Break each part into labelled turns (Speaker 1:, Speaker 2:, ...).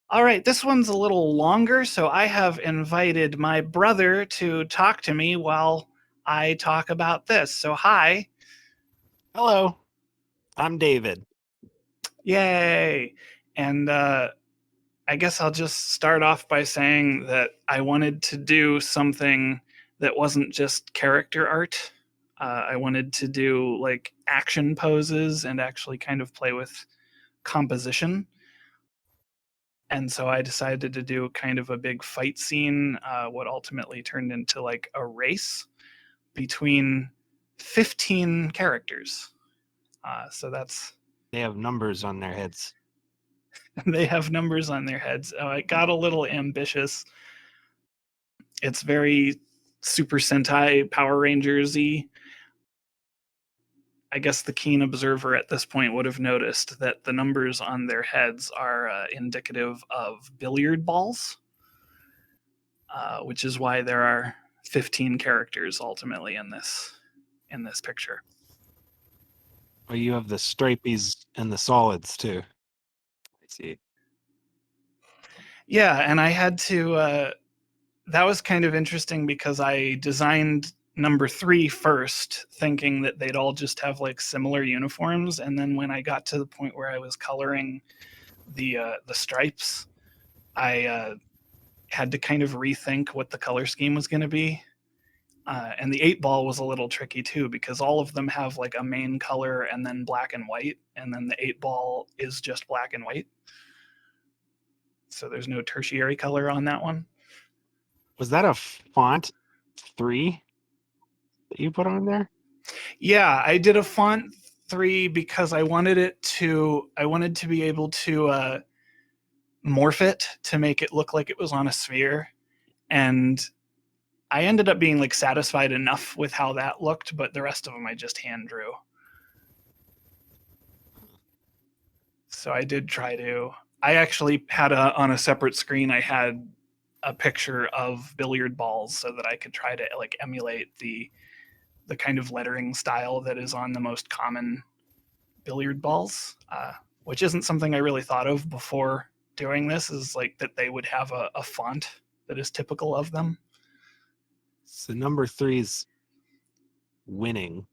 Speaker 1: All right, this one's a little longer, so I have invited my brother to talk to me while I talk about this. So, hi.
Speaker 2: Hello, I'm David.
Speaker 1: Yay. And I guess I'll just start off by saying that I wanted to do something that wasn't just character art. I wanted to do like action poses and actually kind of play with composition. And so I decided to do kind of a big fight scene, what ultimately turned into like a race between 15 characters. So that's
Speaker 2: They have numbers on their heads.
Speaker 1: they have numbers on their heads. It got a little ambitious. It's very Super Sentai Power Rangers y. I guess the keen observer at this point would have noticed that the numbers on their heads are indicative of billiard balls, which is why there are 15 characters ultimately in this picture.
Speaker 2: Oh, you have the stripies and the solids too. I see.
Speaker 1: Yeah, and I had to. That was kind of interesting because I designed number 3 first, thinking that they'd all just have like similar uniforms, and then when I got to the point where I was coloring the stripes, I had to kind of rethink what the color scheme was going to be. And the 8-ball was a little tricky too because all of them have like a main color and then black and white, and then the 8-ball is just black and white. So there's no tertiary color on that one.
Speaker 2: Was that a font 3 that you put on there?
Speaker 1: Yeah, I did a font 3 because I wanted to be able to morph it to make it look like it was on a sphere, and I ended up being like satisfied enough with how that looked, but the rest of them I just hand drew. So I did try to. I actually had on a separate screen. I had a picture of billiard balls so that I could try to like emulate the kind of lettering style that is on the most common billiard balls, which isn't something I really thought of before doing this. Is like that they would have a font that is typical of them.
Speaker 2: So number 3's winning,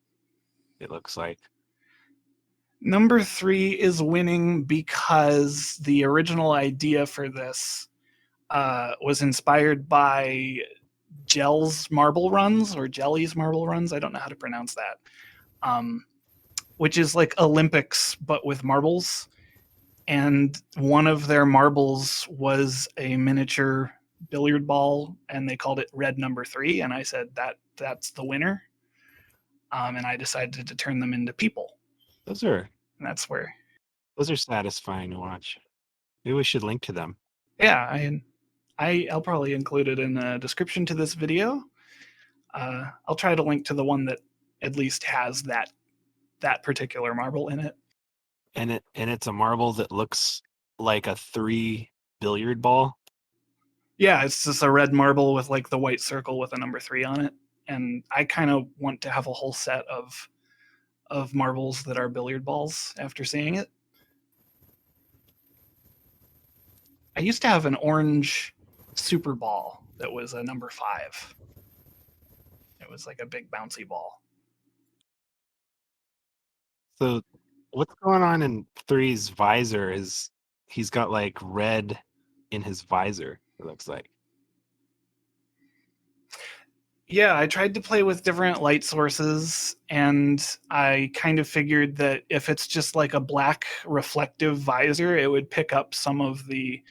Speaker 2: it looks like.
Speaker 1: Number 3 is winning because the original idea for this was inspired by Gell's Marble Runs or Jelly's Marble Runs. I don't know how to pronounce that. Which is like Olympics but with marbles. And one of their marbles was a miniature billiard ball, and they called it Red Number 3. And I said that's the winner. And I decided to turn them into people.
Speaker 2: Those are
Speaker 1: And that's where,
Speaker 2: those are satisfying to watch. Maybe we should link to them.
Speaker 1: yeah, I'll probably include it in the description to this video. I'll try to link to the one that at least has that particular marble in it.
Speaker 2: And it's a marble that looks like a 3 billiard ball.
Speaker 1: Yeah, it's just a red marble with like the white circle with a number 3 on it. And I kind of want to have a whole set of marbles that are billiard balls after seeing it. I used to have an orange super ball that was a number 5. It was like a big bouncy ball.
Speaker 2: So what's going on in 3's visor is he's got like red in his visor, it looks like.
Speaker 1: Yeah, I tried to play with different light sources, and I kind of figured that if it's just like a black reflective visor, it would pick up some of the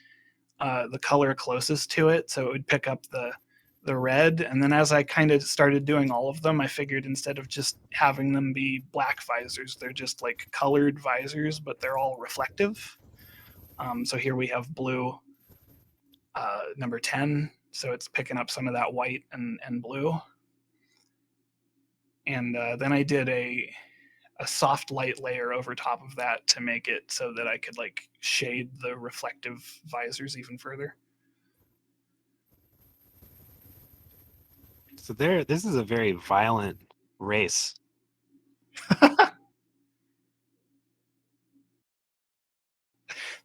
Speaker 1: color closest to it, so it would pick up the red. And then as I kind of started doing all of them, I figured instead of just having them be black visors, they're just like colored visors, but they're all reflective. So here we have blue, number 10, so it's picking up some of that white and blue. And then I did a soft light layer over top of that to make it so that I could like shade the reflective visors even further.
Speaker 2: So this is a very violent race.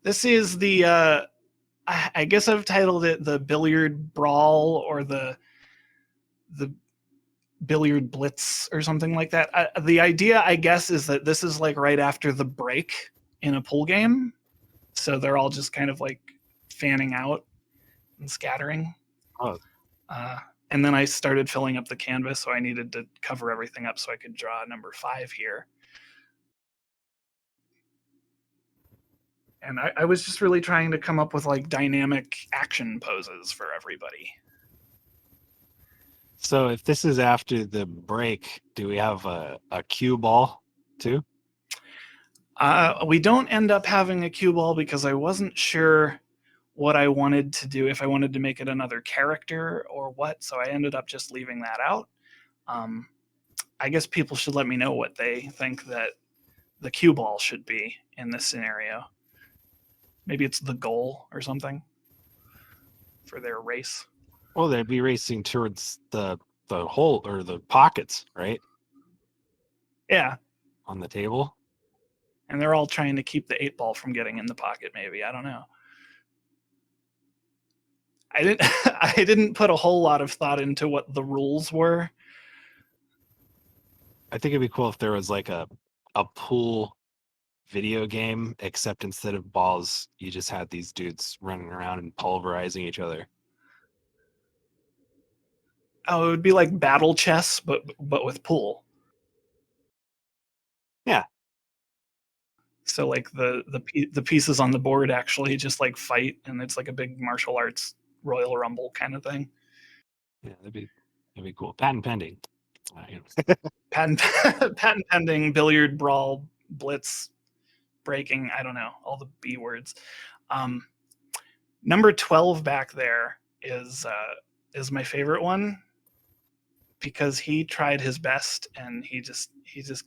Speaker 1: This is the I guess I've titled it the Billiard Brawl or the Billiard Blitz or something like that. The idea, I guess, is that this is like right after the break in a pool game, so they're all just kind of like fanning out and scattering.
Speaker 2: Oh,
Speaker 1: Uh, and then I started filling up the canvas, so I needed to cover everything up so I could draw number 5 here. And I was just really trying to come up with like dynamic action poses for everybody.
Speaker 2: so if this is after the break, do we have a cue ball too?
Speaker 1: We don't end up having a cue ball because I wasn't sure what I wanted to do, if I wanted to make it another character or what, so I ended up just leaving that out. I guess people should let me know what they think that the cue ball should be in this scenario. Maybe it's the goal or something for their race.
Speaker 2: Well, they'd be racing towards the hole or the pockets, right?
Speaker 1: Yeah,
Speaker 2: On the table.
Speaker 1: and they're all trying to keep the 8 ball from getting in the pocket, maybe. I don't know. I didn't I didn't put a whole lot of thought into what the rules were.
Speaker 2: I think it'd be cool if there was like a pool video game, except instead of balls, you just had these dudes running around and pulverizing each other.
Speaker 1: Oh, it would be like battle chess, but with pool.
Speaker 2: Yeah.
Speaker 1: So like the pieces on the board actually just like fight, and it's like a big martial arts Royal Rumble kind of thing.
Speaker 2: Yeah, that'd be cool. Patent pending.
Speaker 1: Patent patent pending, billiard, brawl, blitz, breaking. I don't know, all the B words. Number 12 back there is my favorite one because he tried his best and he just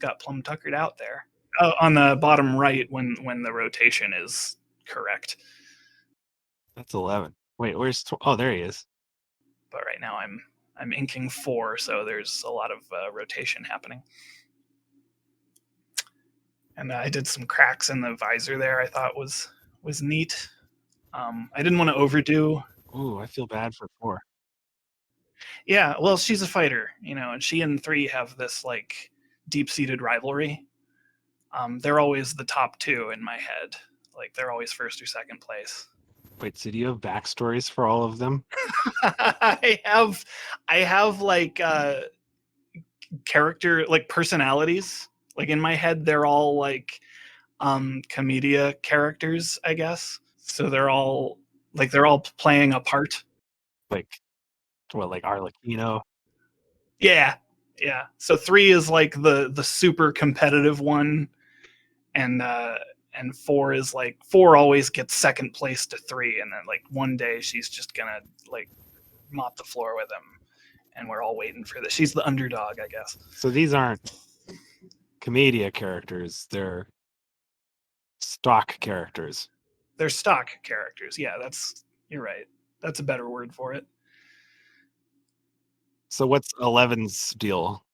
Speaker 1: got plumb tuckered out there. Oh, on the bottom right when the rotation is correct.
Speaker 2: That's 11. Wait, where's oh, there he is.
Speaker 1: But right now I'm inking 4, so there's a lot of rotation happening. And I did some cracks in the visor there. I thought was neat. I didn't want to overdo.
Speaker 2: Ooh, I feel bad for 4.
Speaker 1: Yeah, well, she's a fighter, and she and 3 have this like deep-seated rivalry. They're always the top 2 in my head. Like they're always first or second place.
Speaker 2: Wait, so do you have backstories for all of them?
Speaker 1: I have like character, like personalities. Like in my head, they're all like comedia characters, I guess. So they're all playing a part.
Speaker 2: Like what, like Arlecchino?
Speaker 1: Yeah, yeah. So 3 is like the super competitive one, and 4 is like 4 always gets second place to 3, and then like one day she's just gonna like mop the floor with him, and we're all waiting for this. She's the underdog, I guess.
Speaker 2: So these aren't commedia characters, they're stock characters.
Speaker 1: They're stock characters. Yeah, you're right. That's a better word for it.
Speaker 2: So what's 11's deal?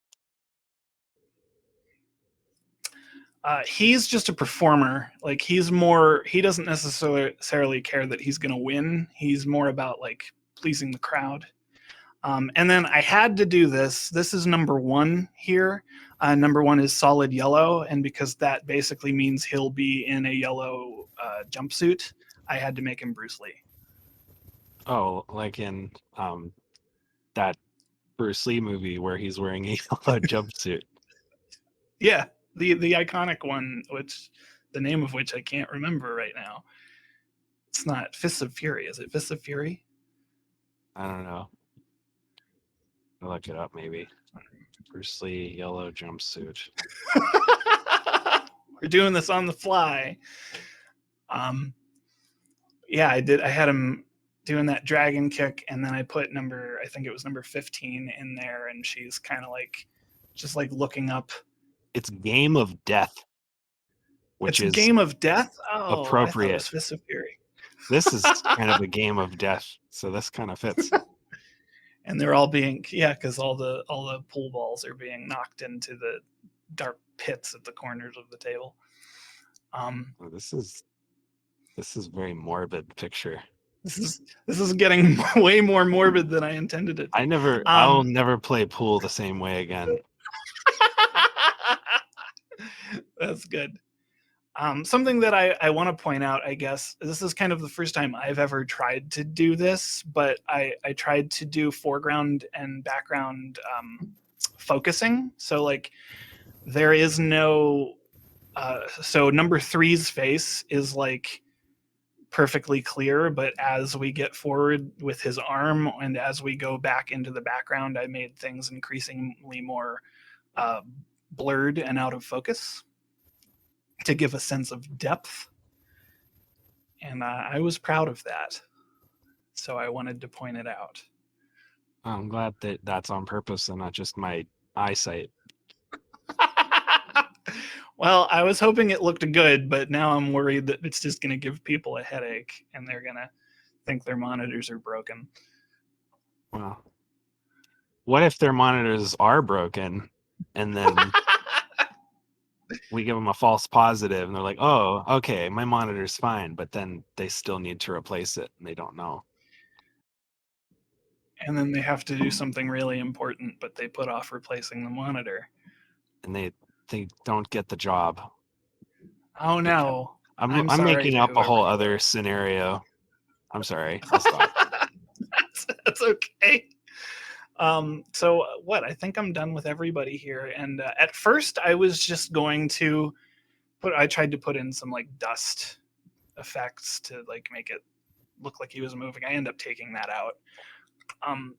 Speaker 1: He's just a performer. Like he doesn't necessarily care that he's going to win. He's more about like pleasing the crowd. And then I had to do this. This is number 1 here. Number 1 is solid yellow, and because that basically means he'll be in a yellow jumpsuit, I had to make him Bruce Lee.
Speaker 2: Oh, like in that Bruce Lee movie where he's wearing a yellow jumpsuit.
Speaker 1: Yeah, the iconic one, which the name of which I can't remember right now. It's not Fists of Fury, is it? Fists of Fury?
Speaker 2: I don't know. I'll look it up maybe. Bruce Lee yellow jumpsuit.
Speaker 1: We're doing this on the fly. Yeah, I had him doing that dragon kick, and then I put I think it was number 15 in there, and she's kind of like just like looking up.
Speaker 2: It's Game of Death, which is
Speaker 1: Game of Death. Oh,
Speaker 2: appropriate.
Speaker 1: I thought it was Fists of Fury.
Speaker 2: This is kind of a game of death, so this kind of fits.
Speaker 1: And they're all being because all the pool balls are being knocked into the dark pits at the corners of the table.
Speaker 2: This is very morbid picture.
Speaker 1: This is getting way more morbid than I intended it to be.
Speaker 2: I'll never play pool the same way again.
Speaker 1: That's good. Something that I want to point out, I guess, this is kind of the first time I've ever tried to do this, but I tried to do foreground and background focusing. So like there is no, so number three's face is like perfectly clear, but as we get forward with his arm and as we go back into the background, I made things increasingly more blurred and out of focus to give a sense of depth. And I was proud of that. So I wanted to point it out.
Speaker 2: I'm glad that that's on purpose and not just my eyesight.
Speaker 1: Well, I was hoping it looked good, but now I'm worried that it's just going to give people a headache and they're going to think their monitors are broken.
Speaker 2: Well, what if their monitors are broken and then we give them a false positive and they're like, oh, okay, my monitor's fine, but then they still need to replace it and they don't know.
Speaker 1: And then they have to do something really important, but they put off replacing the monitor.
Speaker 2: And they don't get the job.
Speaker 1: Oh no.
Speaker 2: I'm making up a whole other scenario. I'm sorry. I'll stop.
Speaker 1: That's okay. So what? I think I'm done with everybody here. And at first, I was just going to I tried to put in some like dust effects to like make it look like he was moving. I ended up taking that out.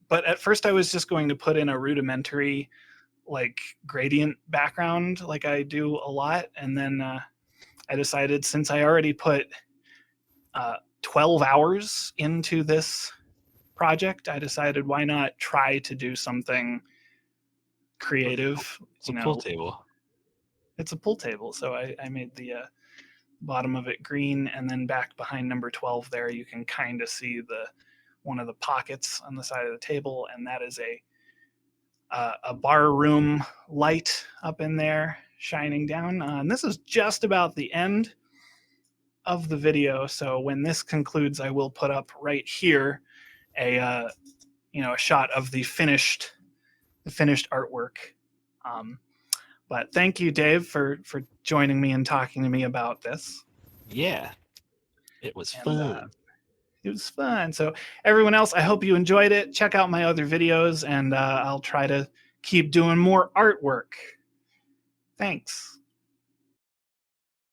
Speaker 1: But at first, I was just going to put in a rudimentary like gradient background, like I do a lot, and then I decided since I already put 12 hours into this project, I decided why not try to do something creative.
Speaker 2: It's a pool table.
Speaker 1: It's a pool table. So I made the bottom of it green, and then back behind number 12 there, you can kind of see one of the pockets on the side of the table, and that is a bar room light up in there shining down. And this is just about the end of the video. So when this concludes, I will put up right here a shot of the finished artwork. But thank you, Dave, for joining me and talking to me about this.
Speaker 2: Yeah, it was fun.
Speaker 1: It was fun. So everyone else, I hope you enjoyed it. Check out my other videos, and I'll try to keep doing more artwork. Thanks.